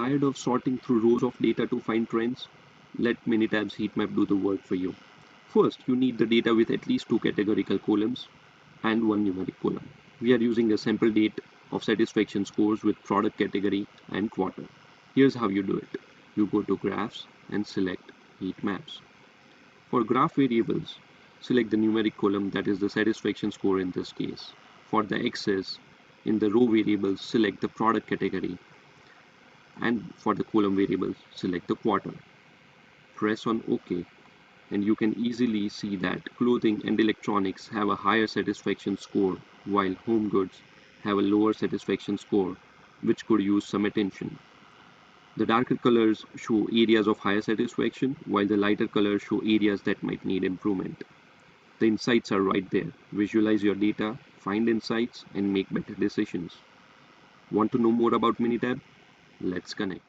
Tired of sorting through rows of data to find trends? Let Minitab's heat map do the work for you. First, you need the data with at least 2 categorical columns and 1 numeric column. We are using a sample date of satisfaction scores with product category and quarter. Here's how you do it. You go to Graphs and select Heat Maps. For graph variables, select the numeric column, that is the satisfaction score in this case. For the X's, in the row variables, select the product category, and for the column variables, select the quarter. Press on OK, and you can easily see that clothing and electronics have a higher satisfaction score, while home goods have a lower satisfaction score, which could use some attention. The darker colors show areas of higher satisfaction, while the lighter colors show areas that might need improvement. The insights are right there. Visualize your data, find insights, and make better decisions. Want to know more about Minitab? Let's connect.